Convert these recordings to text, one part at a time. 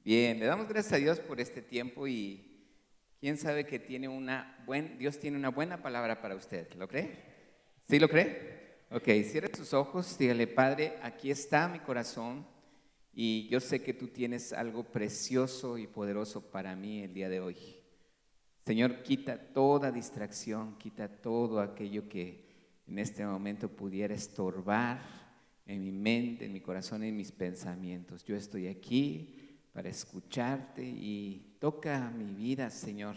Bien, le damos gracias a Dios por este tiempo y quién sabe que Dios tiene una buena palabra para usted. ¿Lo cree? ¿Sí lo cree? Ok, cierre sus ojos, dígale, Padre, aquí está mi corazón y yo sé que tú tienes algo precioso y poderoso para mí el día de hoy. Señor, quita toda distracción, quita todo aquello que en este momento pudiera estorbar en mi mente, en mi corazón, en mis pensamientos. Yo estoy aquí para escucharte y toca mi vida, Señor,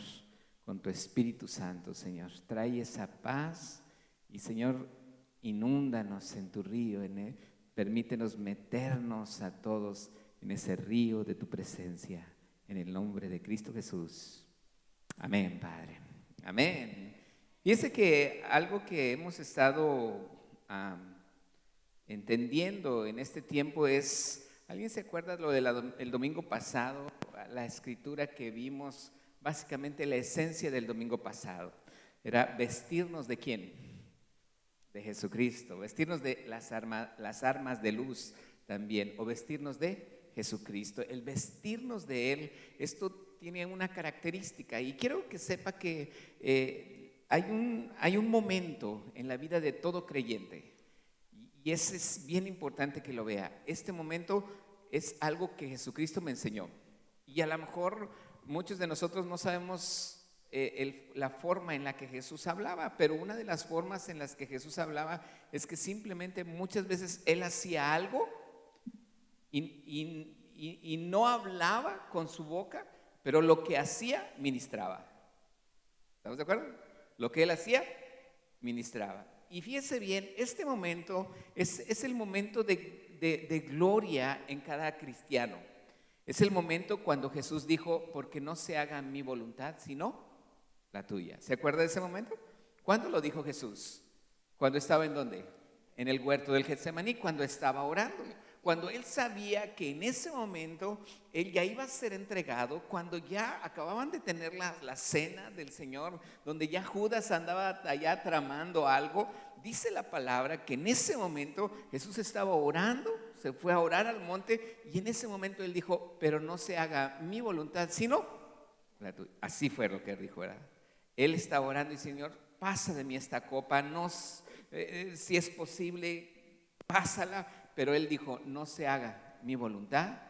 con tu Espíritu Santo, Señor. Trae esa paz y, Señor, inúndanos en tu río, permítenos meternos a todos en ese río de tu presencia, en el nombre de Cristo Jesús. Amén, Padre. Amén. Fíjese que algo que hemos estado entendiendo en este tiempo es, ¿alguien se acuerda lo del domingo pasado? La escritura que vimos, básicamente la esencia del domingo pasado, era vestirnos ¿de quién? De Jesucristo, vestirnos de las armas de luz también, o vestirnos de Jesucristo. El vestirnos de Él, esto tiene una característica y quiero que sepa que hay un momento en la vida de todo creyente y ese es bien importante que lo vea. Este momento es algo que Jesucristo me enseñó y a lo mejor muchos de nosotros no sabemos la forma en la que Jesús hablaba, pero una de las formas en las que Jesús hablaba es que simplemente muchas veces Él hacía algo y no hablaba con su boca, pero lo que hacía, ministraba. ¿Estamos de acuerdo? Lo que Él hacía, ministraba. Y fíjese bien, este momento es el momento de gloria en cada cristiano. Es el momento cuando Jesús dijo, porque no se haga mi voluntad, sino la tuya. ¿Se acuerda de ese momento? ¿Cuándo lo dijo Jesús? ¿Cuándo estaba en dónde? En el huerto del Getsemaní, cuando estaba orando. Cuando él sabía que en ese momento él ya iba a ser entregado, cuando ya acababan de tener la cena del Señor, donde ya Judas andaba allá tramando algo, dice la palabra que en ese momento Jesús estaba orando, se fue a orar al monte y en ese momento él dijo, pero no se haga mi voluntad, sino la tuya. Así fue lo que él dijo, ¿verdad? Él estaba orando y Señor, pasa de mí esta copa, si es posible, pásala. Pero él dijo, no se haga mi voluntad,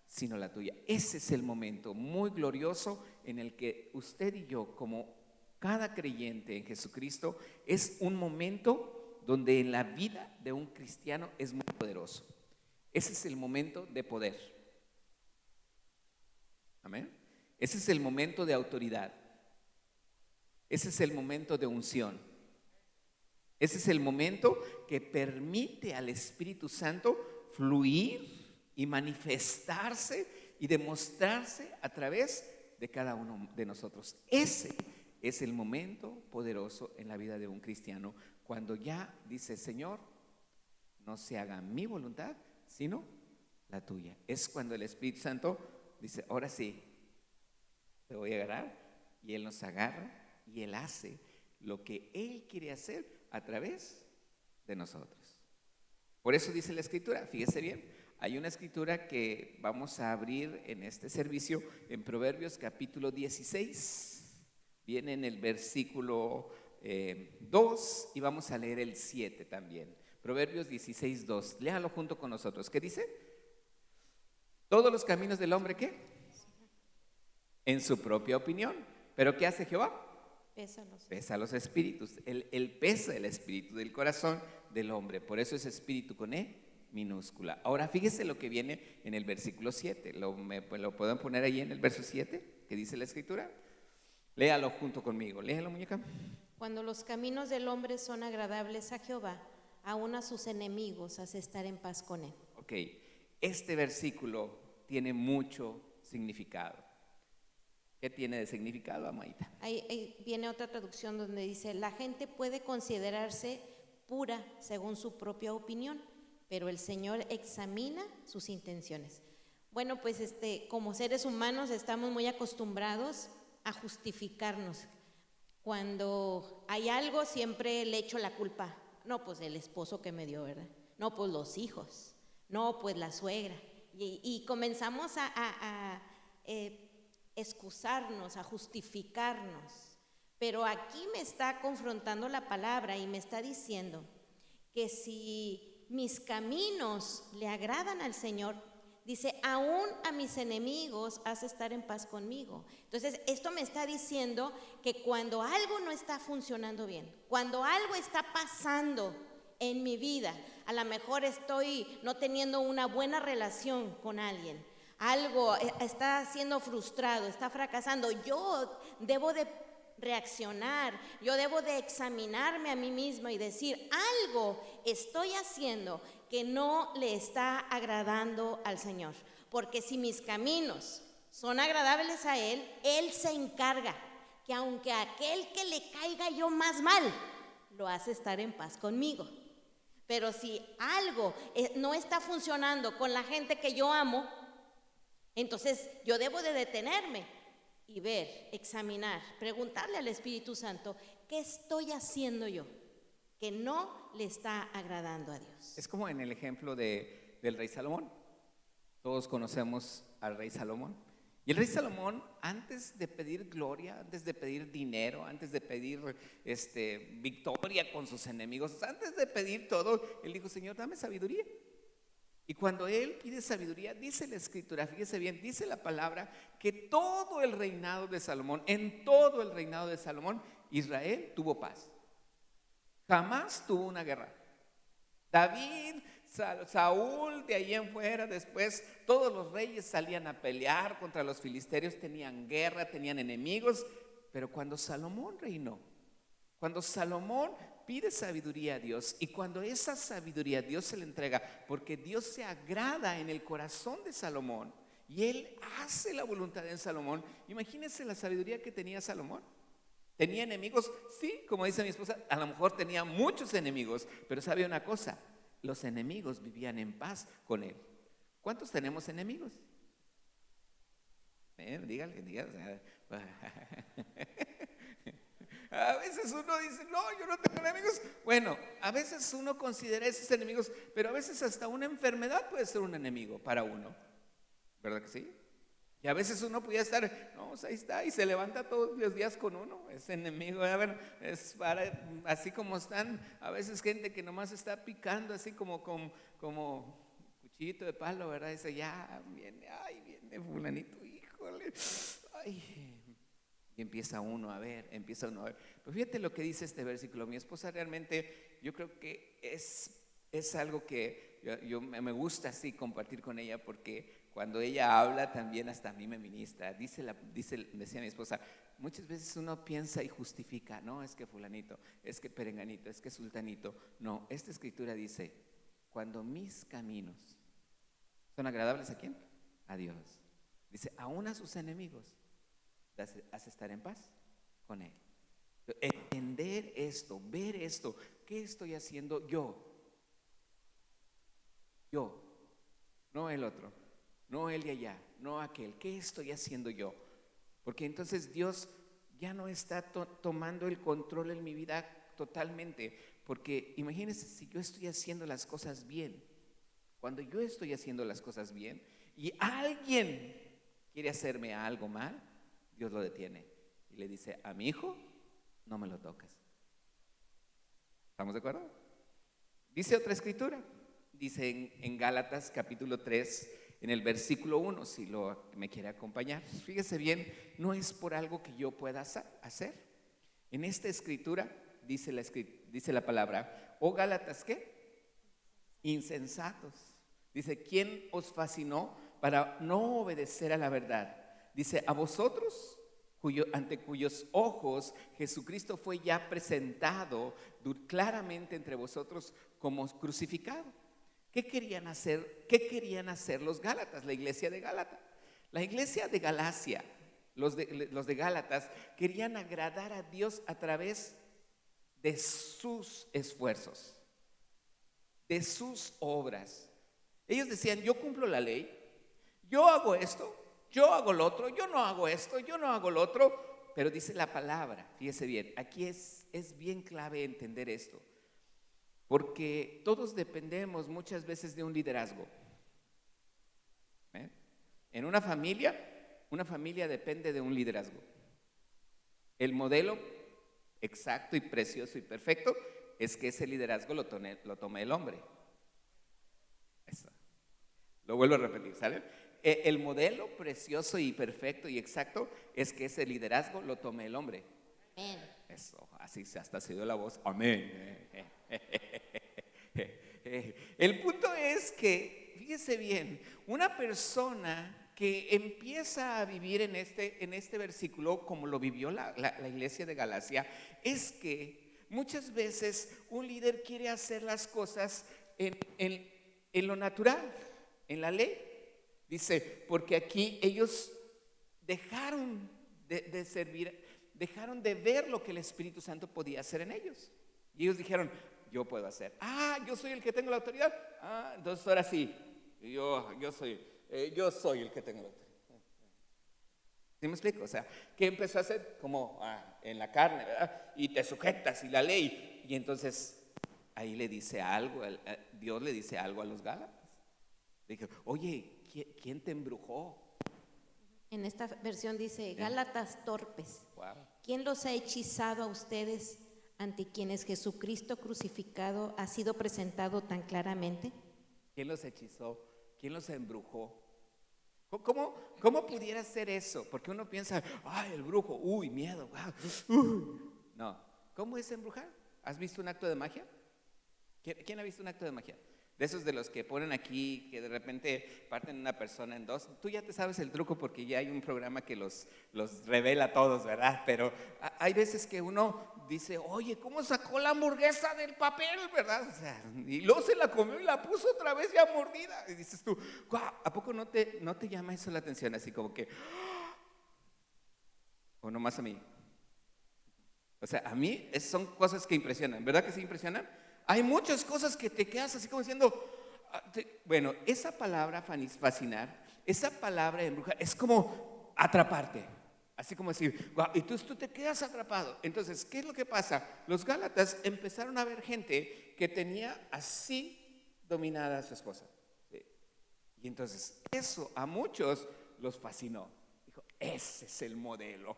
sino la tuya. Ese es el momento muy glorioso en el que usted y yo, como cada creyente en Jesucristo, es un momento donde en la vida de un cristiano es muy poderoso. Ese es el momento de poder. Amén. Ese es el momento de autoridad. Ese es el momento de unción. Ese es el momento que permite al Espíritu Santo fluir y manifestarse y demostrarse a través de cada uno de nosotros. Ese es el momento poderoso en la vida de un cristiano, cuando ya dice, Señor, no se haga mi voluntad, sino la tuya. Es cuando el Espíritu Santo dice, ahora sí, te voy a agarrar, y Él nos agarra y Él hace lo que Él quiere hacer a través de nosotros. Por eso dice la escritura, fíjese bien, hay una escritura que vamos a abrir en este servicio en Proverbios capítulo 16, viene en el versículo 2 y vamos a leer el 7 también. Proverbios 16, 2, léalo junto con nosotros. ¿Qué dice? Todos los caminos del hombre, ¿qué? En su propia opinión. ¿Pero qué hace Jehová? Pesa los espíritus. Él pesa el espíritu del corazón del hombre. Por eso es espíritu con E minúscula. Ahora fíjese lo que viene en el versículo 7. ¿Lo pueden poner ahí en el verso 7? ¿Qué dice la escritura? Léalo junto conmigo. Léalo, muñeca. Cuando los caminos del hombre son agradables a Jehová, aún a sus enemigos hace estar en paz con él. Ok, este versículo tiene mucho significado. ¿Qué tiene de significado, Amaita? Ahí viene otra traducción donde dice, la gente puede considerarse pura según su propia opinión, pero el Señor examina sus intenciones. Bueno, pues como seres humanos estamos muy acostumbrados a justificarnos. Cuando hay algo siempre le echo la culpa. No, pues el esposo que me dio, ¿verdad? No, pues los hijos. No, pues la suegra. Y comenzamos a excusarnos, a justificarnos. Pero aquí me está confrontando la palabra y me está diciendo que si mis caminos le agradan al Señor, dice, aún a mis enemigos hace estar en paz conmigo. Entonces, esto me está diciendo que cuando algo no está funcionando bien, cuando algo está pasando en mi vida, a lo mejor estoy no teniendo una buena relación con alguien, algo está siendo frustrado, está fracasando, yo debo de reaccionar, yo debo de examinarme a mí misma y decir, algo estoy haciendo que no le está agradando al Señor, porque si mis caminos son agradables a Él, Él se encarga que aunque a aquel que le caiga yo más mal, lo hace estar en paz conmigo. Pero si algo no está funcionando con la gente que yo amo, entonces yo debo de detenerme y ver, examinar, preguntarle al Espíritu Santo, ¿qué estoy haciendo yo que no le está agradando a Dios? Es como en el ejemplo del rey Salomón. Todos conocemos al rey Salomón. Y el rey Salomón, antes de pedir gloria, antes de pedir dinero, antes de pedir victoria con sus enemigos, antes de pedir todo, él dijo, Señor, dame sabiduría. Y cuando él pide sabiduría, dice la escritura, fíjese bien, dice la palabra, que todo el reinado de Salomón, en todo el reinado de Salomón, Israel tuvo paz. Jamás tuvo una guerra. David, Saúl, de ahí en fuera, después todos los reyes salían a pelear contra los filisteos, tenían guerra, tenían enemigos, pero cuando Salomón reinó, cuando Salomón pide sabiduría a Dios y cuando esa sabiduría Dios se le entrega, porque Dios se agrada en el corazón de Salomón y él hace la voluntad de Salomón. Imagínense la sabiduría que tenía Salomón. ¿Tenía enemigos? Sí, como dice mi esposa, a lo mejor tenía muchos enemigos, pero sabe una cosa, los enemigos vivían en paz con él. ¿Cuántos tenemos enemigos? Dígale. A veces uno dice, no, yo no tengo enemigos. Bueno, a veces uno considera esos enemigos, pero a veces hasta una enfermedad puede ser un enemigo para uno. ¿Verdad que sí? Y a veces uno puede estar, no, pues ahí está, y se levanta todos los días con uno, es enemigo. A ver, es para, así como están, a veces gente que nomás está picando, así como cuchillito de palo, ¿verdad? Dice, ya viene, ay, viene fulanito, híjole, ay. Y empieza uno a ver. Pero fíjate lo que dice este versículo. Mi esposa realmente, yo creo que es algo que yo me gusta así compartir con ella, porque cuando ella habla también hasta a mí me ministra. Decía mi esposa, muchas veces uno piensa y justifica, no, es que fulanito, es que perenganito, es que sultanito. No, esta escritura dice, cuando mis caminos son agradables, ¿a quién? A Dios. Dice, aún a sus enemigos hace estar en paz con él. Entender esto, ver esto, ¿qué estoy haciendo yo? Yo, no el otro, no el de allá, no aquel. ¿Qué estoy haciendo yo? Porque entonces Dios ya no está tomando el control en mi vida totalmente. Porque imagínense si yo estoy haciendo las cosas bien. Cuando yo estoy haciendo las cosas bien y alguien quiere hacerme algo mal, Dios lo detiene y le dice, a mi hijo no me lo tocas. ¿Estamos de acuerdo? Dice otra escritura, dice en Gálatas capítulo 3, en el versículo 1, si me quiere acompañar. Fíjese bien, no es por algo que yo pueda hacer. En esta escritura dice la palabra, oh Gálatas, ¿qué? Insensatos. Dice, ¿quién os fascinó para no obedecer a la verdad? Dice, a vosotros, ante cuyos ojos Jesucristo fue ya presentado claramente entre vosotros como crucificado. ¿Qué querían hacer? ¿Qué querían hacer los Gálatas, la iglesia de Gálatas? La iglesia de Galacia, los de Gálatas, querían agradar a Dios a través de sus esfuerzos, de sus obras. Ellos decían, yo cumplo la ley, yo hago esto, yo hago lo otro, yo no hago esto, yo no hago lo otro. Pero dice la palabra, fíjese bien, aquí es bien clave entender esto, porque todos dependemos muchas veces de un liderazgo. En una familia una familia depende de un liderazgo. El modelo exacto y precioso y perfecto es que ese liderazgo lo tome el hombre. Eso. Lo vuelvo a repetir, ¿sale? El modelo precioso y perfecto y exacto es que ese liderazgo lo tome el hombre. Amén. Eso, así hasta se dio la voz. Amén. El punto es que, fíjese bien, una persona que empieza a vivir en este versículo como lo vivió la iglesia de Galacia, es que muchas veces un líder quiere hacer las cosas en lo natural, en la ley. Dice, porque aquí ellos dejaron de servir, dejaron de ver lo que el Espíritu Santo podía hacer en ellos. Y ellos dijeron, yo puedo hacer. Yo soy el que tengo la autoridad. Entonces ahora sí, yo soy el que tengo la autoridad. ¿Sí me explico? O sea, que empezó a hacer como en la carne, ¿verdad? Y te sujetas y la ley. Y entonces ahí le dice algo, Dios le dice algo a los Gálatas. Le dijo, oye, ¿quién te embrujó? En esta versión dice, Gálatas torpes. Wow. ¿Quién los ha hechizado a ustedes ante quienes Jesucristo crucificado ha sido presentado tan claramente? ¿Quién los hechizó? ¿Quién los embrujó? ¿Cómo pudiera ser eso? Porque uno piensa, el brujo, miedo, No, ¿cómo es embrujar? ¿Has visto un acto de magia? ¿Quién ha visto un acto de magia? De esos de los que ponen aquí, que de repente parten una persona en dos. Tú ya te sabes el truco porque ya hay un programa que los revela a todos, ¿verdad? Pero hay veces que uno dice, oye, ¿cómo sacó la hamburguesa del papel, verdad? O sea, y luego se la comió y la puso otra vez ya mordida. Y dices tú, ¿a poco no te llama eso la atención? Así como que, o nomás a mí. O sea, a mí son cosas que impresionan, ¿verdad que sí impresionan? Hay muchas cosas que te quedas así como diciendo, bueno, esa palabra fascinar, esa palabra embrujar, es como atraparte. Así como decir, y tú te quedas atrapado. Entonces, ¿qué es lo que pasa? Los Gálatas empezaron a ver gente que tenía así dominada a su esposa. ¿Sí? Y entonces, eso a muchos los fascinó. Dijo, ese es el modelo.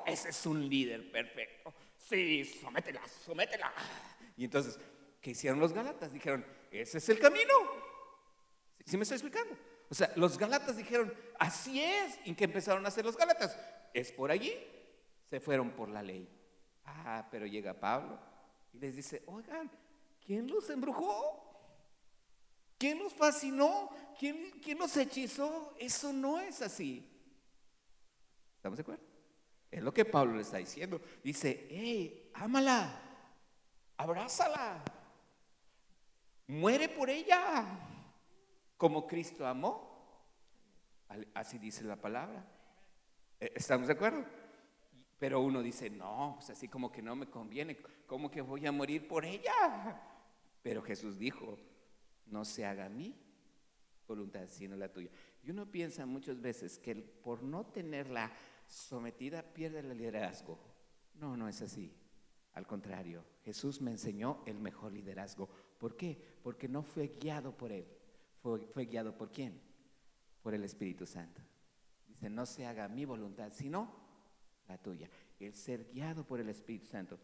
Ese es un líder perfecto. Sí, sométela. Y entonces, ¿qué hicieron los Gálatas? Dijeron, ese es el camino. ¿Sí me estoy explicando? O sea, los Gálatas dijeron, así es. ¿Y qué empezaron a hacer los Gálatas? Es por allí. Se fueron por la ley. Pero llega Pablo y les dice, oigan, ¿quién los embrujó? ¿Quién los fascinó? ¿Quién los hechizó? Eso no es así. ¿Estamos de acuerdo? Es lo que Pablo le está diciendo. Dice, hey, ámala, abrázala, muere por ella, como Cristo amó. Así dice la palabra. ¿Estamos de acuerdo? Pero uno dice, no, pues así como que no me conviene, ¿cómo que voy a morir por ella? Pero Jesús dijo, no se haga mi voluntad sino la tuya. Y uno piensa muchas veces que por no tenerla sometida pierde el liderazgo. No es así. Al contrario, Jesús me enseñó el mejor liderazgo. ¿Por qué? Porque no fue guiado por él. ¿Fue guiado por quién? Por el Espíritu Santo. Dice, no se haga mi voluntad, sino la tuya. El ser guiado por el Espíritu Santo.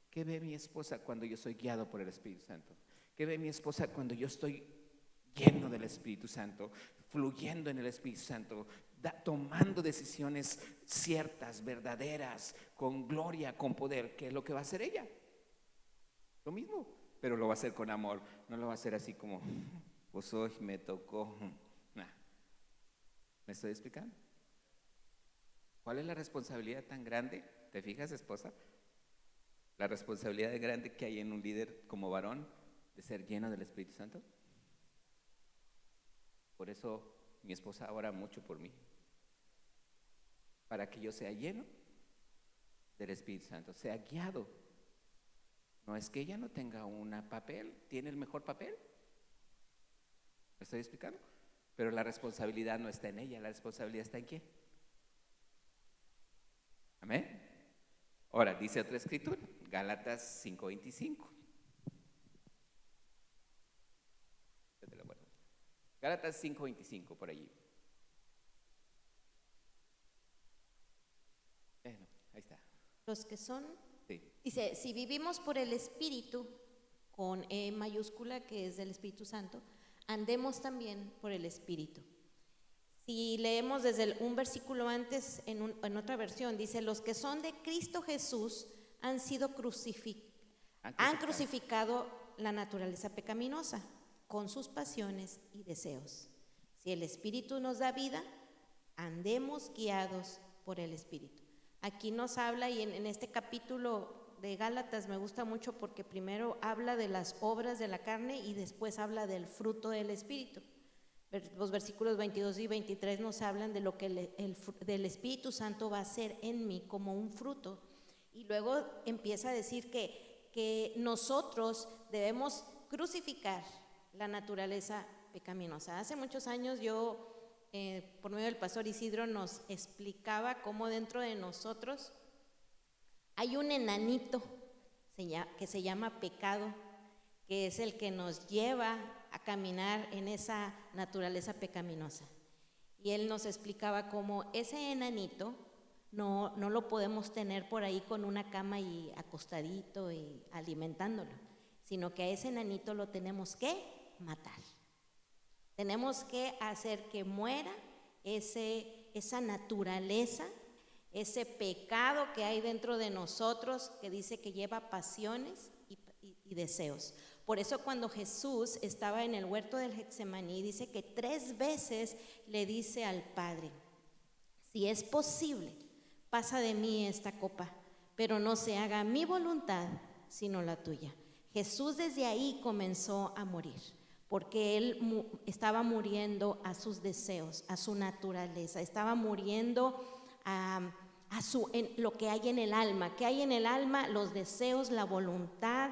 ¿Qué ve mi esposa cuando yo soy guiado por el Espíritu Santo? ¿Qué ve mi esposa cuando yo estoy lleno del Espíritu Santo, fluyendo en el Espíritu Santo, tomando decisiones ciertas, verdaderas, con gloria, con poder? ¿Qué es lo que va a hacer ella? Lo mismo, pero lo va a hacer con amor. No lo va a hacer así como, pues hoy me tocó. Nah. ¿Me estoy explicando? ¿Cuál es la responsabilidad tan grande? ¿Te fijas, esposa? La responsabilidad grande que hay en un líder como varón de ser lleno del Espíritu Santo. Por eso mi esposa ora mucho por mí, para que yo sea lleno del Espíritu Santo, sea guiado. No es que ella no tenga un papel, tiene el mejor papel. ¿Me estoy explicando? Pero la responsabilidad no está en ella, la responsabilidad está en quién. Amén. Ahora, dice otra escritura, Gálatas 5:25. Gálatas 5:25, por allí. Los que son, Sí. dice, si vivimos por el Espíritu, con E mayúscula, que es del Espíritu Santo, andemos también por el Espíritu. Si leemos desde un versículo antes, en otra versión, dice, los que son de Cristo Jesús han sido han crucificado la naturaleza pecaminosa con sus pasiones y deseos. Si el Espíritu nos da vida, andemos guiados por el Espíritu. Aquí nos habla, y en este capítulo de Gálatas me gusta mucho porque primero habla de las obras de la carne y después habla del fruto del Espíritu. Los versículos 22 y 23 nos hablan de lo que del Espíritu Santo va a hacer en mí como un fruto. Y luego empieza a decir que nosotros debemos crucificar la naturaleza pecaminosa. Hace muchos años yo, por medio del pastor Isidro, nos explicaba cómo dentro de nosotros hay un enanito que se llama pecado, que es el que nos lleva a caminar en esa naturaleza pecaminosa. Y él nos explicaba cómo ese enanito no lo podemos tener por ahí con una cama y acostadito y alimentándolo, sino que a ese enanito lo tenemos que matar. Tenemos que hacer que muera esa naturaleza, ese pecado que hay dentro de nosotros, que dice que lleva pasiones y deseos. Por eso cuando Jesús estaba en el huerto del Getsemaní, dice que 3 veces le dice al Padre, si es posible, pasa de mí esta copa, pero no se haga mi voluntad, sino la tuya. Jesús desde ahí comenzó a morir, porque él estaba muriendo a sus deseos, a su naturaleza, estaba muriendo en lo que hay en el alma. ¿Qué hay en el alma? Los deseos, la voluntad,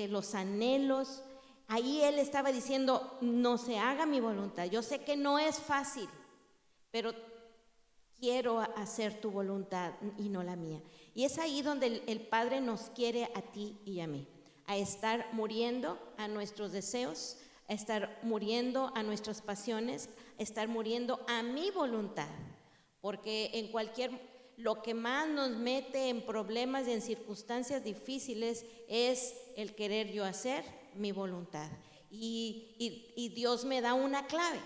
los anhelos. Ahí él estaba diciendo, no se haga mi voluntad. Yo sé que no es fácil, pero quiero hacer tu voluntad y no la mía. Y es ahí donde el Padre nos quiere a ti y a mí, a estar muriendo a nuestros deseos, a estar muriendo a nuestras pasiones, a estar muriendo a mi voluntad. Porque lo que más nos mete en problemas y en circunstancias difíciles es el querer yo hacer mi voluntad. Y Dios me da una clave.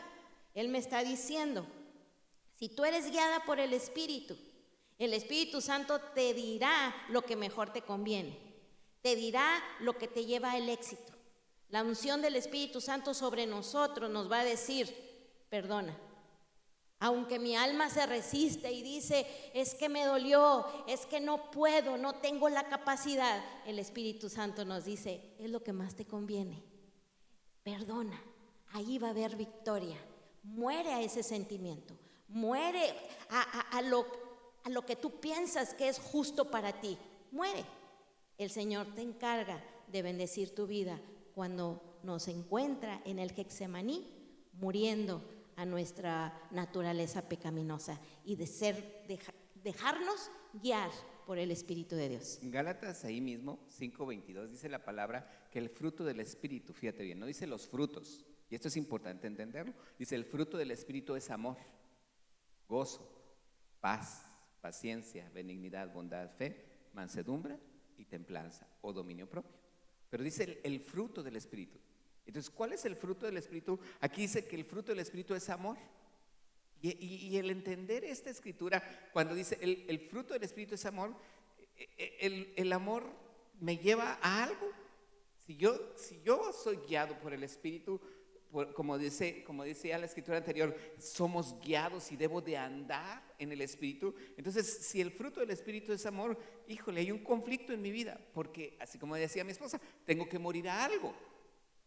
Él me está diciendo, si tú eres guiada por el Espíritu Santo te dirá lo que mejor te conviene, te dirá lo que te lleva al éxito. La unción del Espíritu Santo sobre nosotros nos va a decir, perdona. Aunque mi alma se resiste y dice, es que me dolió, es que no puedo, no tengo la capacidad, el Espíritu Santo nos dice, es lo que más te conviene. Perdona, ahí va a haber victoria. Muere a ese sentimiento, muere a lo que tú piensas que es justo para ti. Muere. El Señor te encarga de bendecir tu vida cuando nos encuentra en el Getsemaní muriendo a nuestra naturaleza pecaminosa y dejarnos guiar por el Espíritu de Dios. En Gálatas ahí mismo, 5:22, dice la palabra que el fruto del Espíritu, fíjate bien, no dice los frutos, y esto es importante entenderlo, dice el fruto del Espíritu es amor, gozo, paz, paciencia, benignidad, bondad, fe, mansedumbre y templanza o dominio propio. Pero dice el fruto del Espíritu. Entonces, ¿cuál es el fruto del Espíritu? Aquí dice que el fruto del Espíritu es amor. Y el entender esta escritura, cuando dice el fruto del Espíritu es amor, el amor me lleva a algo. Si yo soy guiado por el Espíritu, como decía la escritura anterior, somos guiados y debo de andar en el Espíritu. Entonces, si el fruto del Espíritu es amor, híjole, hay un conflicto en mi vida, porque así como decía mi esposa, tengo que morir a algo.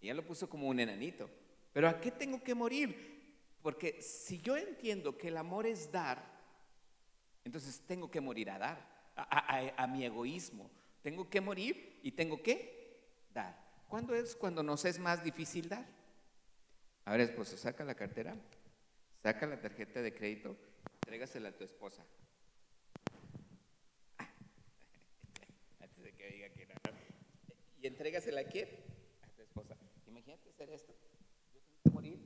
Ella lo puso como un enanito. ¿Pero a qué tengo que morir? Porque si yo entiendo que el amor es dar, entonces tengo que morir a dar, a mi egoísmo. Tengo que morir y tengo que dar. ¿Cuándo es cuando nos es más difícil dar? A ver, esposo, saca la cartera, saca la tarjeta de crédito, entrégasela a tu esposa. Antes de que diga que no. ¿Y entrégasela a quién? A tu esposa. Imagínate hacer esto. Yo tengo que morir.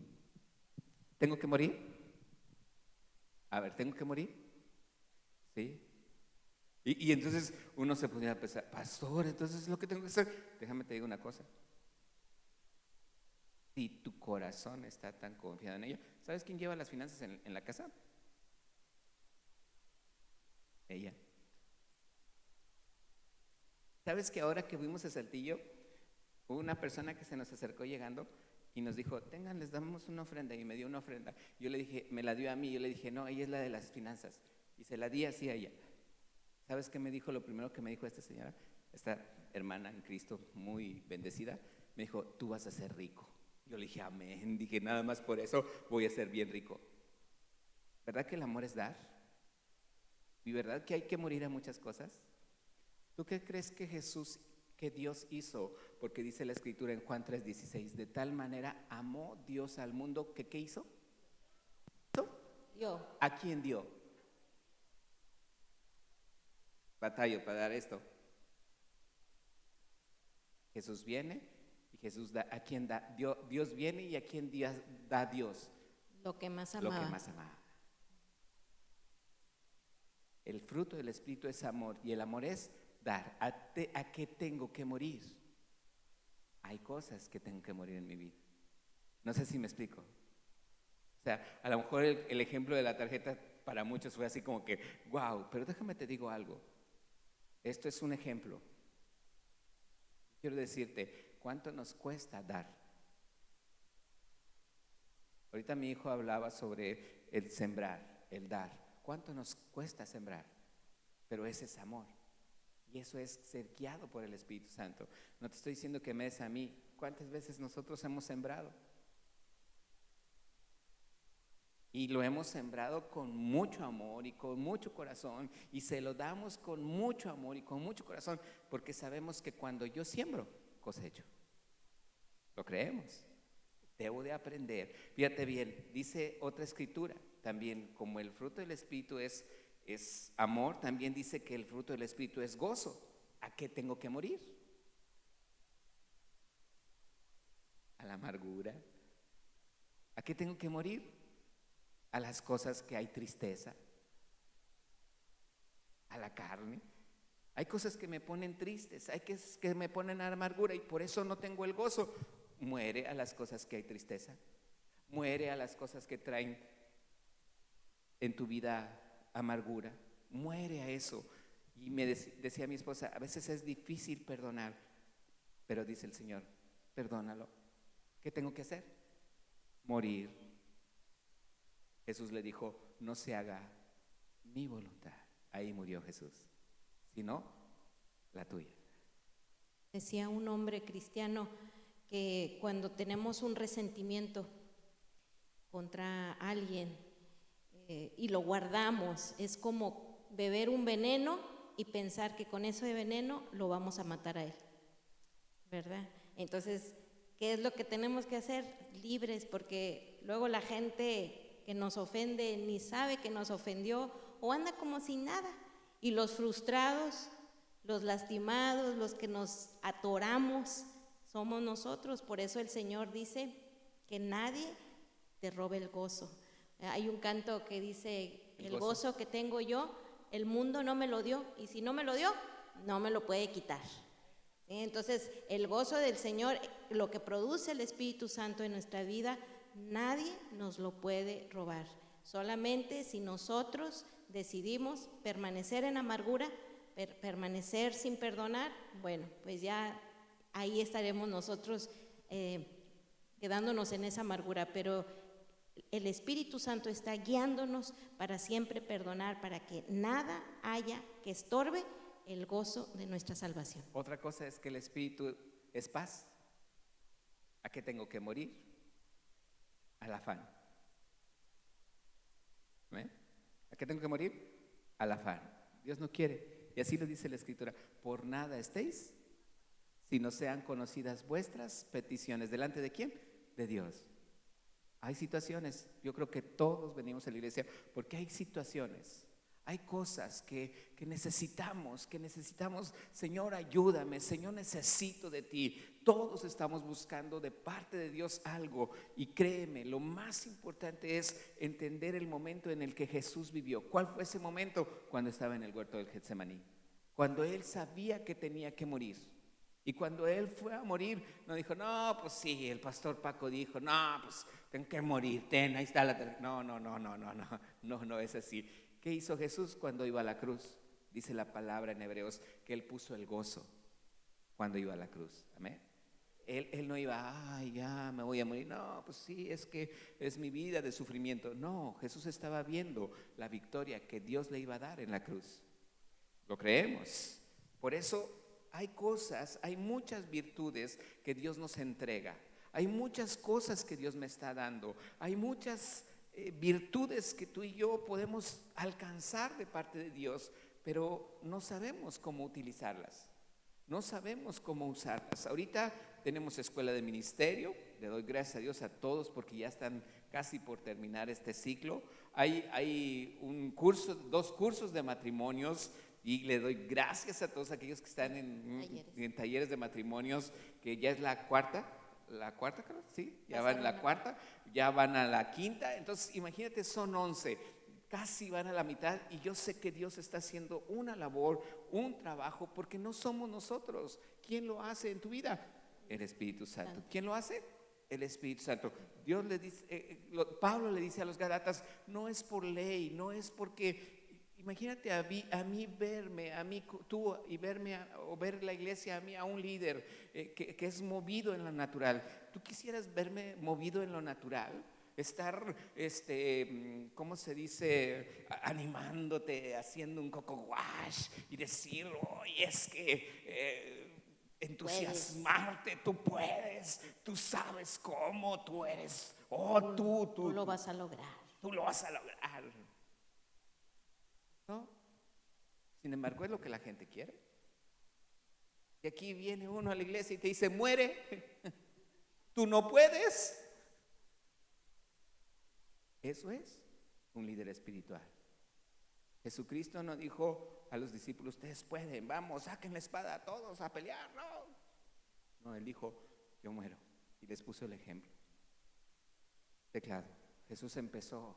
¿Tengo que morir? A ver, ¿tengo que morir? ¿Sí? Y entonces uno se ponía a pensar, pastor, entonces es lo que tengo que hacer. Déjame te digo una cosa. Si tu corazón está tan confiado en ello, ¿sabes quién lleva las finanzas en la casa? Ella. ¿Sabes que ahora que fuimos a Saltillo, hubo una persona que se nos acercó llegando y nos dijo, tengan, les damos una ofrenda, y me dio una ofrenda? Yo le dije, me la dio a mí, yo le dije, no, ella es la de las finanzas, y se la di así a ella. ¿Sabes qué me dijo? Lo primero que me dijo esta señora, esta hermana en Cristo, muy bendecida, me dijo, tú vas a ser rico. Yo le dije, amén, dije, nada más por eso voy a ser bien rico. ¿Verdad que el amor es dar? ¿Y verdad que hay que morir a muchas cosas? ¿Tú qué crees que Dios hizo? Porque dice la Escritura en Juan 3:16, de tal manera amó Dios al mundo que ¿qué hizo? Yo. ¿A quién dio? Batallo para dar esto. Jesús viene y Jesús da. ¿A quién da? Dios viene y ¿a quién da Dios? Lo que más Lo amaba. que más amaba. El fruto del Espíritu es amor y el amor es dar. ¿A qué tengo que morir? Hay cosas que tengo que morir en mi vida. No sé si me explico. O sea, a lo mejor el ejemplo de la tarjeta para muchos fue así como que, wow, pero déjame te digo algo. Esto es un ejemplo. Quiero decirte, ¿cuánto nos cuesta dar? Ahorita mi hijo hablaba sobre el sembrar, el dar. ¿Cuánto nos cuesta sembrar? Pero ese es amor. Y eso es ser guiado por el Espíritu Santo. No te estoy diciendo que me des a mí. ¿Cuántas veces nosotros hemos sembrado? Y lo hemos sembrado con mucho amor y con mucho corazón. Y se lo damos con mucho amor y con mucho corazón. Porque sabemos que cuando yo siembro, cosecho. Lo creemos. Debo de aprender. Fíjate bien, dice otra escritura. También como el fruto del Espíritu es amor, también dice que el fruto del Espíritu es gozo. ¿A qué tengo que morir? A la amargura. ¿A qué tengo que morir? A las cosas que hay tristeza, a la carne. Hay cosas que me ponen tristes, hay que me ponen a amargura y por eso no tengo el gozo. Muere a las cosas que hay tristeza, muere a las cosas que traen en tu vida amargura, muere a eso. Y me decía mi esposa, a veces es difícil perdonar, pero dice el Señor, perdónalo. ¿Qué tengo que hacer? Morir. Jesús le dijo, no se haga mi voluntad. Ahí murió Jesús, sino la tuya. Decía un hombre cristiano que cuando tenemos un resentimiento contra alguien y lo guardamos, es como beber un veneno y pensar que con ese veneno lo vamos a matar a él, ¿verdad? Entonces, ¿qué es lo que tenemos que hacer? Libres, porque luego la gente que nos ofende ni sabe que nos ofendió o anda como sin nada. Y los frustrados, los lastimados, los que nos atoramos, somos nosotros. Por eso el Señor dice que nadie te robe el gozo. Hay un canto que dice, el gozo que tengo yo, el mundo no me lo dio, y si no me lo dio, no me lo puede quitar. Entonces, el gozo del Señor, lo que produce el Espíritu Santo en nuestra vida, nadie nos lo puede robar. Solamente si nosotros decidimos permanecer en amargura, permanecer sin perdonar, bueno, pues ya ahí estaremos nosotros quedándonos en esa amargura. Pero el Espíritu Santo está guiándonos para siempre perdonar, para que nada haya que estorbe el gozo de nuestra salvación. Otra cosa es que el Espíritu es paz. ¿A qué tengo que morir? Al afán. ¿Ven? ¿A qué tengo que morir? Al afán. Dios no quiere. Y así lo dice la Escritura. Por nada estéis, si no sean conocidas vuestras peticiones. ¿Delante de quién? De Dios. Hay situaciones. Yo creo que todos venimos a la iglesia porque hay situaciones. Hay cosas que necesitamos, Señor, ayúdame, Señor, necesito de ti. Todos estamos buscando de parte de Dios algo, y créeme, lo más importante es entender el momento en el que Jesús vivió. ¿Cuál fue ese momento? Cuando estaba en el huerto del Getsemaní, cuando Él sabía que tenía que morir. Y cuando Él fue a morir, no dijo, no, pues sí, el pastor Paco dijo, no, pues tengo que morir, ahí está la... No es así. ¿Qué hizo Jesús cuando iba a la cruz? Dice la palabra en Hebreos que Él puso el gozo cuando iba a la cruz. Amén. Él no iba, ay, ya me voy a morir. No, pues sí, es que es mi vida de sufrimiento. No, Jesús estaba viendo la victoria que Dios le iba a dar en la cruz. Lo creemos. Por eso hay cosas, hay muchas virtudes que Dios nos entrega. Hay muchas cosas que Dios me está dando. Hay muchas virtudes que tú y yo podemos alcanzar de parte de Dios, pero no sabemos cómo utilizarlas, no sabemos cómo usarlas. Ahorita tenemos escuela de ministerio, le doy gracias a Dios a todos porque ya están casi por terminar este ciclo. Hay un curso, 2 cursos de matrimonios, y le doy gracias a todos aquellos que están en talleres de matrimonios, que ya es la cuarta creo, sí, ya van a la cuarta, ya van a la quinta. Entonces imagínate, son 11, casi van a la mitad, y yo sé que Dios está haciendo una labor, un trabajo, porque no somos nosotros. ¿Quién lo hace en tu vida? El Espíritu Santo. ¿Quién lo hace? El Espíritu Santo. Dios le dice, Pablo le dice a los Gálatas, no es por ley, no es porque... Imagínate a mí verme, a mí tú, y verme o ver la iglesia a mí, a un líder que es movido en lo natural. ¿Tú quisieras verme movido en lo natural? Estar, ¿cómo se dice? Animándote, haciendo un coco wash y decir, oye, es que entusiasmarte, tú puedes, tú sabes cómo, tú eres, tú lo vas a lograr. Tú lo vas a lograr. ¿No? Sin embargo, es lo que la gente quiere. Y aquí viene uno a la iglesia y te dice, muere, tú no puedes. Eso es un líder espiritual. Jesucristo no dijo a los discípulos, ustedes pueden, vamos, saquen la espada a todos a pelear. No, Él dijo, yo muero. Y les puso el ejemplo. Claro, Jesús empezó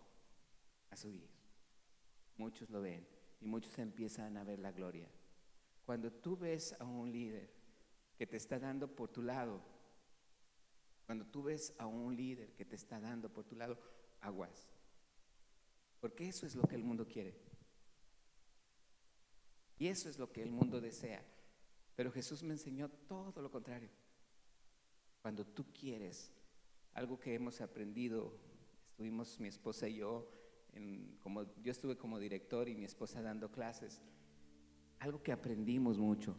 a subir. Muchos lo ven y muchos empiezan a ver la gloria. Cuando tú ves a un líder que te está dando por tu lado, aguas. Porque eso es lo que el mundo quiere. Y eso es lo que el mundo desea. Pero Jesús me enseñó todo lo contrario. Cuando tú quieres, algo que hemos aprendido, estuvimos mi esposa y yo, como yo estuve como director y mi esposa dando clases, algo que aprendimos mucho,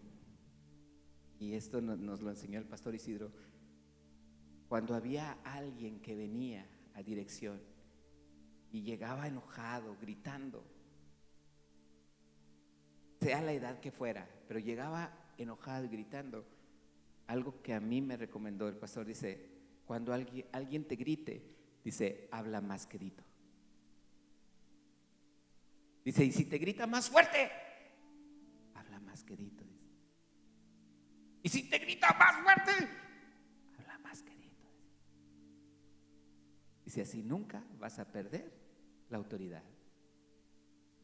y esto nos lo enseñó el pastor Isidro. Cuando había alguien que venía a dirección y llegaba enojado, gritando, sea la edad que fuera, pero llegaba enojado y gritando, algo que a mí me recomendó el pastor, dice, cuando alguien te grite, dice, habla más quedito. Dice, y si te grita más fuerte, habla más quedito. Dice. Y si te grita más fuerte, habla más quedito. Dice, así nunca vas a perder la autoridad.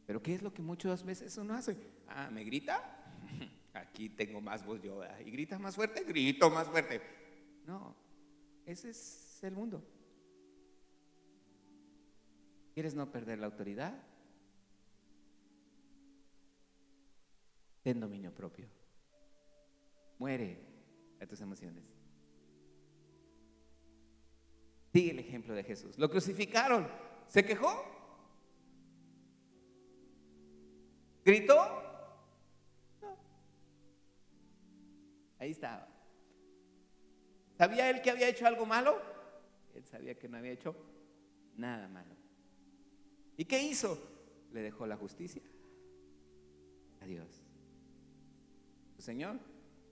Pero ¿qué es lo que muchas veces uno hace? ¿Me grita? Aquí tengo más voz yo. ¿Y grita más fuerte? Grito más fuerte. No, ese es el mundo. ¿Quieres no perder la autoridad? Ten dominio propio. Muere a tus emociones. Sigue el ejemplo de Jesús. Lo crucificaron. ¿Se quejó? ¿Gritó? No. Ahí estaba. ¿Sabía él que había hecho algo malo? Él sabía que no había hecho nada malo. ¿Y qué hizo? Le dejó la justicia a Dios. Señor,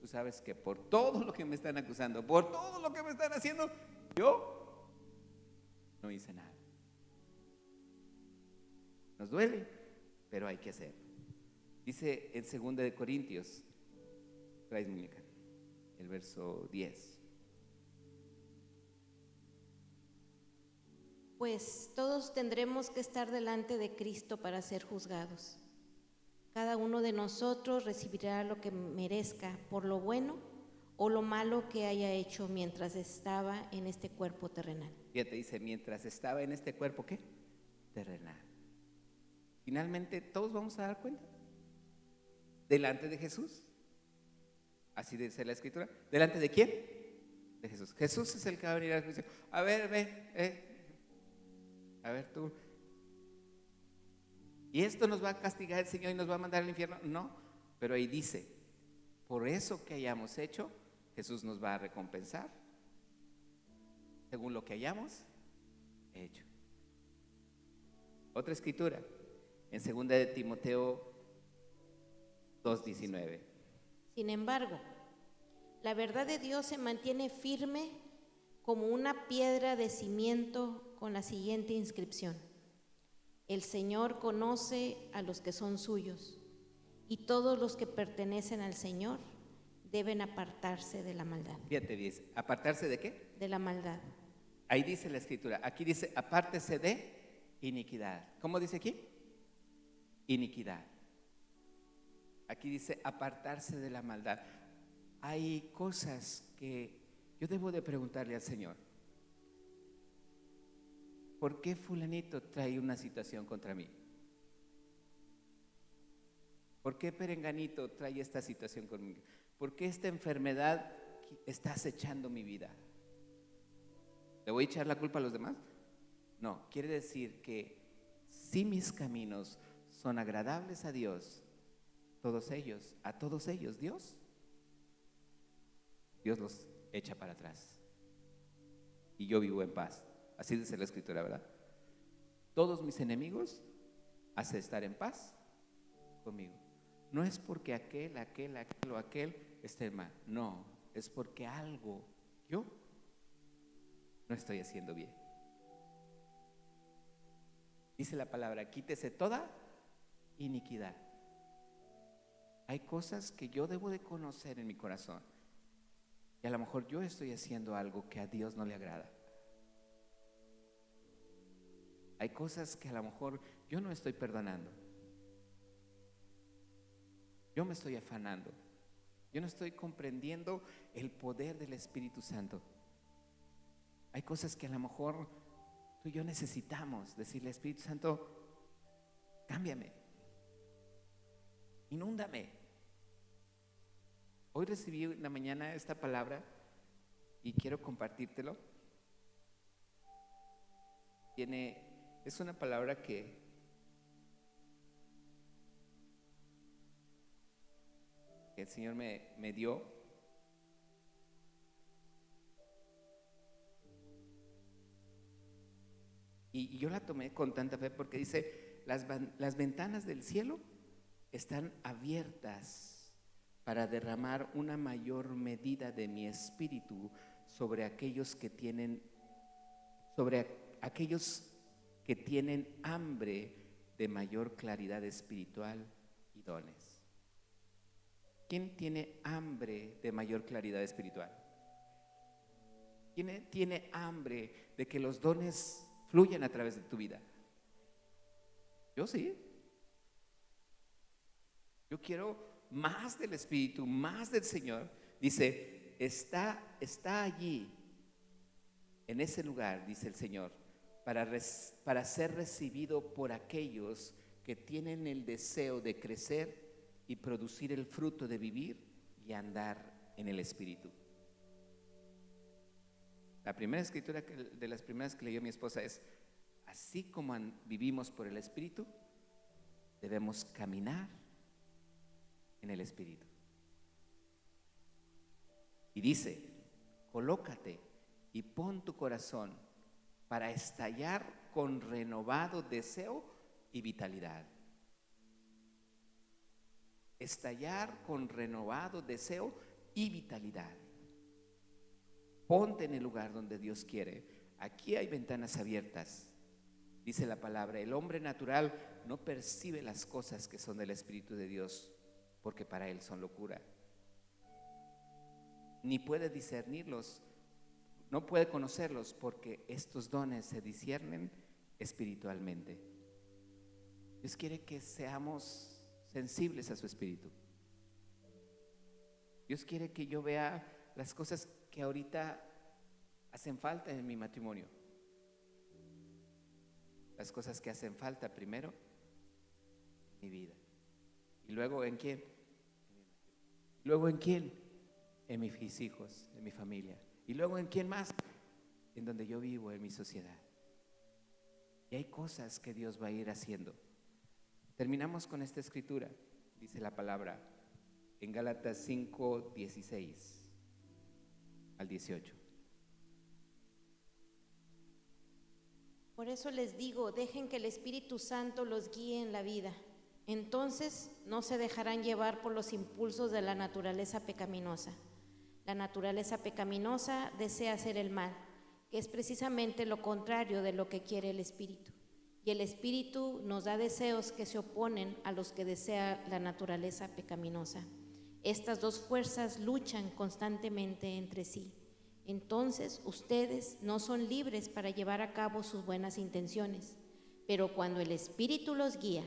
tú sabes que por todo lo que me están acusando, por todo lo que me están haciendo, yo no hice nada. Nos duele, pero hay que hacerlo. Dice en 2 de Corintios, traes muñeca, el verso 10. Pues todos tendremos que estar delante de Cristo para ser juzgados. Cada uno de nosotros recibirá lo que merezca por lo bueno o lo malo que haya hecho mientras estaba en este cuerpo terrenal. Fíjate, dice, mientras estaba en este cuerpo, ¿qué? Terrenal. Finalmente, todos vamos a dar cuenta. Delante de Jesús. Así dice la Escritura. ¿Delante de quién? De Jesús. Jesús es el que va a venir al juicio. A ver, ven, a ver tú. ¿Y esto nos va a castigar el Señor y nos va a mandar al infierno? No, pero ahí dice, por eso que hayamos hecho, Jesús nos va a recompensar según lo que hayamos hecho. Otra escritura, en 2 de Timoteo 2:19. Sin embargo, la verdad de Dios se mantiene firme como una piedra de cimiento con la siguiente inscripción: el Señor conoce a los que son suyos, y todos los que pertenecen al Señor deben apartarse de la maldad. Fíjate, dice, ¿apartarse de qué? De la maldad. Ahí dice la Escritura, aquí dice, apártese de iniquidad. ¿Cómo dice aquí? Iniquidad. Aquí dice, apartarse de la maldad. Hay cosas que yo debo de preguntarle al Señor. ¿Por qué fulanito trae una situación contra mí? ¿Por qué perenganito trae esta situación conmigo? ¿Por qué esta enfermedad está acechando mi vida? ¿Le voy a echar la culpa a los demás? No, quiere decir que si mis caminos son agradables a Dios, a todos ellos, Dios los echa para atrás. Y yo vivo en paz. Así dice la Escritura, ¿verdad? Todos mis enemigos hacen estar en paz conmigo. No es porque aquel o aquel esté mal. No, es porque algo yo no estoy haciendo bien. Dice la palabra, quítese toda iniquidad. Hay cosas que yo debo de conocer en mi corazón. Y a lo mejor yo estoy haciendo algo que a Dios no le agrada. Hay cosas que a lo mejor yo no estoy perdonando. Yo me estoy afanando. Yo no estoy comprendiendo el poder del Espíritu Santo. Hay cosas que a lo mejor tú y yo necesitamos decirle, Espíritu Santo, cámbiame, inúndame. Hoy recibí en la mañana esta palabra y quiero compartírtelo. Es una palabra que el Señor me dio. Y yo la tomé con tanta fe porque dice, las ventanas del cielo están abiertas para derramar una mayor medida de mi espíritu sobre aquellos que tienen hambre de mayor claridad espiritual y dones. ¿Quién tiene hambre de mayor claridad espiritual? ¿Quién tiene hambre de que los dones fluyan a través de tu vida? Yo sí. Yo quiero más del Espíritu, más del Señor. Dice, está allí, en ese lugar, dice el Señor, para ser recibido por aquellos que tienen el deseo de crecer y producir el fruto de vivir y andar en el Espíritu. La primera escritura de las primeras que leyó mi esposa es, así como vivimos por el Espíritu, debemos caminar en el Espíritu. Y dice, colócate y pon tu corazón para estallar con renovado deseo y vitalidad. Estallar con renovado deseo y vitalidad. Ponte en el lugar donde Dios quiere. Aquí hay ventanas abiertas Dice la palabra, el hombre natural no percibe las cosas que son del Espíritu de Dios, porque para él son locura. Ni puede discernirlos, no puede conocerlos, porque estos dones se disciernen espiritualmente. Dios quiere que seamos sensibles a su Espíritu. Dios quiere que yo vea las cosas que ahorita hacen falta en mi matrimonio. Las cosas que hacen falta primero en mi vida. Y luego ¿en quién? Luego ¿en quién? En mis hijos, en mi familia. Y luego ¿en quién más? En donde yo vivo, en mi sociedad. Y hay cosas que Dios va a ir haciendo. Terminamos con esta escritura. Dice la palabra en Gálatas 5, 16 al 18. Por eso les digo, dejen que el Espíritu Santo los guíe en la vida. Entonces no se dejarán llevar por los impulsos de la naturaleza pecaminosa. La naturaleza pecaminosa desea hacer el mal, que es precisamente lo contrario de lo que quiere el Espíritu. Y el Espíritu nos da deseos que se oponen a los que desea la naturaleza pecaminosa. Estas dos fuerzas luchan constantemente entre sí. Entonces ustedes no son libres para llevar a cabo sus buenas intenciones, pero cuando el Espíritu los guía,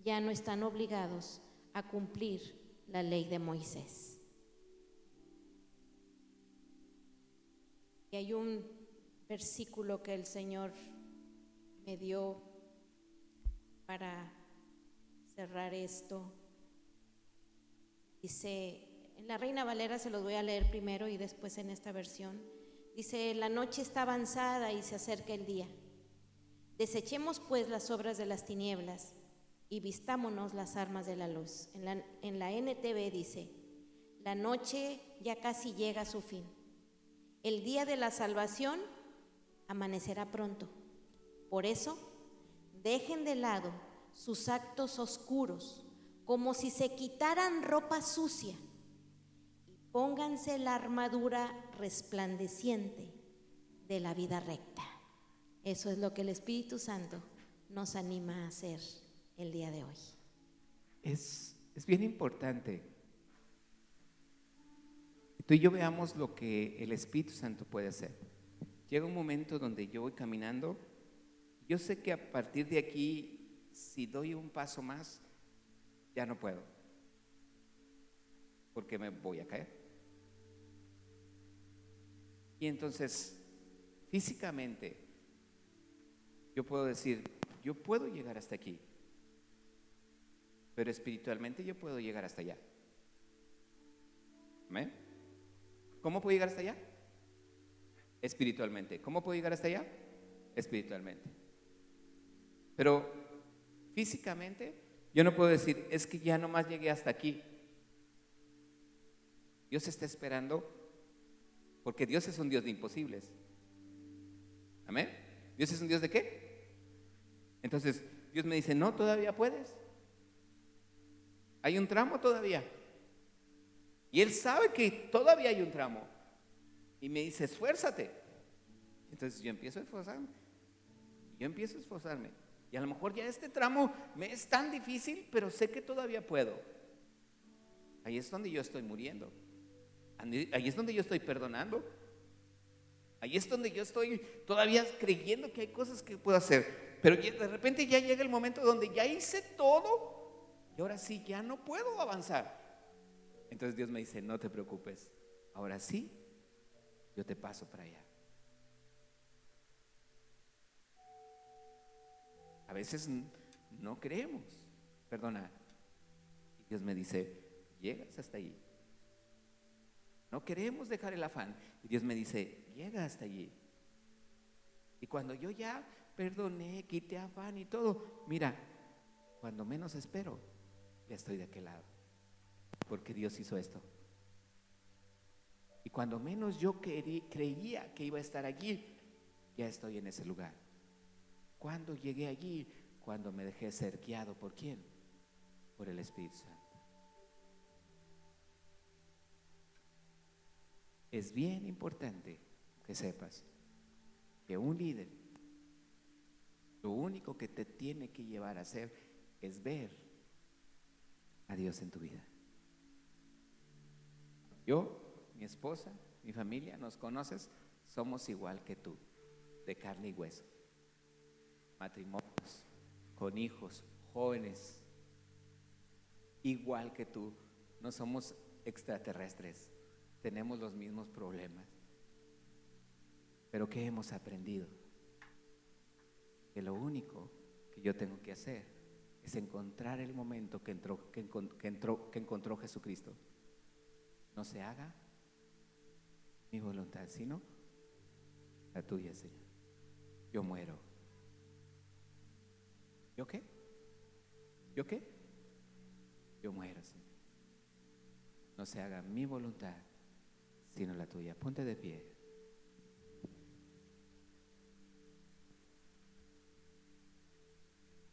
ya no están obligados a cumplir la ley de Moisés. Y hay un versículo que el Señor me dio para cerrar esto. Dice, en la Reina Valera se los voy a leer primero y después en esta versión. Dice, la noche está avanzada y se acerca el día. Desechemos pues las obras de las tinieblas y vistámonos las armas de la luz. En la NTV dice, la noche ya casi llega a su fin. El día de la salvación amanecerá pronto. Por eso, dejen de lado sus actos oscuros, como si se quitaran ropa sucia, y pónganse la armadura resplandeciente de la vida recta. Eso es lo que el Espíritu Santo nos anima a hacer el día de hoy. Es bien importante que tú y yo veamos lo que el Espíritu Santo puede hacer. Llega un momento donde yo voy caminando, yo sé que a partir de aquí, si doy un paso más, ya no puedo, porque me voy a caer. Y entonces, físicamente, yo puedo decir, yo puedo llegar hasta aquí, pero espiritualmente yo puedo llegar hasta allá. ¿Amén? ¿Cómo puedo llegar hasta allá? Espiritualmente. ¿Cómo puedo llegar hasta allá? Espiritualmente. Pero físicamente yo no puedo decir, es que ya nomás llegué hasta aquí. Dios está esperando, porque Dios es un Dios de imposibles. ¿Amén? ¿Dios es un Dios de qué? Entonces Dios me dice, no, todavía puedes. Hay un tramo todavía. Y Él sabe que todavía hay un tramo. Y me dice, esfuérzate. Entonces yo empiezo a esforzarme. Y a lo mejor ya este tramo me es tan difícil, pero sé que todavía puedo. Ahí es donde yo estoy muriendo. Ahí es donde yo estoy perdonando. Ahí es donde yo estoy todavía creyendo que hay cosas que puedo hacer. Pero de repente ya llega el momento donde ya hice todo y ahora sí ya no puedo avanzar. Entonces Dios me dice, no te preocupes, ahora sí yo te paso para allá. A veces no creemos perdonar. Y Dios me dice, llegas hasta allí. No queremos dejar el afán. Y Dios me dice, llega hasta allí. Y cuando yo ya perdoné, quité afán y todo, mira, cuando menos espero, ya estoy de aquel lado. Porque Dios hizo esto. Y cuando menos yo creía que iba a estar allí, ya estoy en ese lugar. ¿Cuándo llegué allí? Cuando me dejé ser guiado. ¿Por quién? Por el Espíritu Santo. Es bien importante que sepas que un líder, lo único que te tiene que llevar a hacer es ver a Dios en tu vida. Yo, mi esposa, mi familia, nos conoces, somos igual que tú, de carne y hueso. Matrimonios, con hijos, jóvenes, igual que tú, no somos extraterrestres, tenemos los mismos problemas. Pero ¿qué hemos aprendido? Que lo único que yo tengo que hacer es encontrar el momento que encontró Jesucristo. No se haga mi voluntad, sino la tuya, Señor. Yo muero. ¿Yo qué? ¿Yo qué? Yo muero, Señor. No se haga mi voluntad, sino la tuya. Ponte de pie.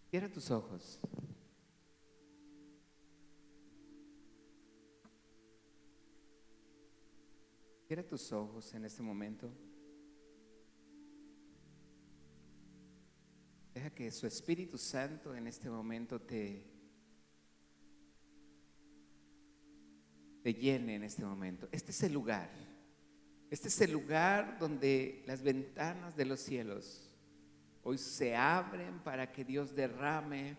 Cierra tus ojos. Cierra tus ojos en este momento. Deja que su Espíritu Santo en este momento te llene en este momento. Este es el lugar. Este es el lugar donde las ventanas de los cielos hoy se abren para que Dios derrame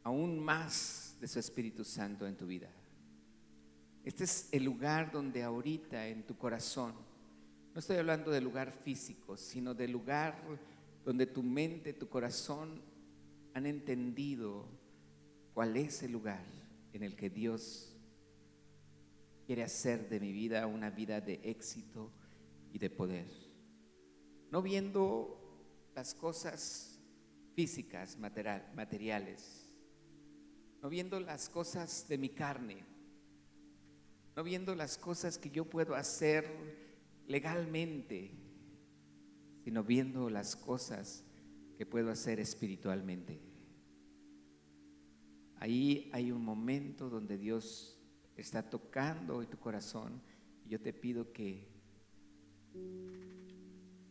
aún más de su Espíritu Santo en tu vida. Este es el lugar donde ahorita en tu corazón, no estoy hablando del lugar físico, sino del lugar donde tu mente, tu corazón han entendido cuál es el lugar en el que Dios quiere hacer de mi vida una vida de éxito y de poder. No viendo las cosas físicas, materiales, no viendo las cosas de mi carne, no viendo las cosas que yo puedo hacer legalmente, sino viendo las cosas que puedo hacer espiritualmente. Ahí hay un momento donde Dios está tocando hoy tu corazón y yo te pido que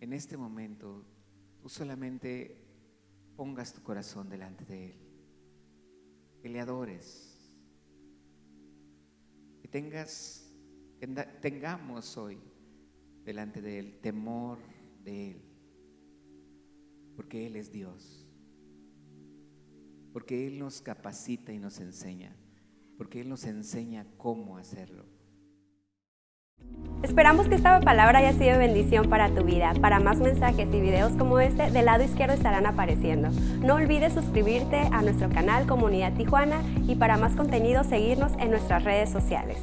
en este momento tú solamente pongas tu corazón delante de Él, que le adores, que tengamos hoy delante de Él temor de Él, porque Él es Dios, porque Él nos capacita y nos enseña, porque Él nos enseña cómo hacerlo. Esperamos que esta palabra haya sido bendición para tu vida. Para más mensajes y videos como este, del lado izquierdo estarán apareciendo. No olvides suscribirte a nuestro canal Comunidad Tijuana y para más contenido seguirnos en nuestras redes sociales.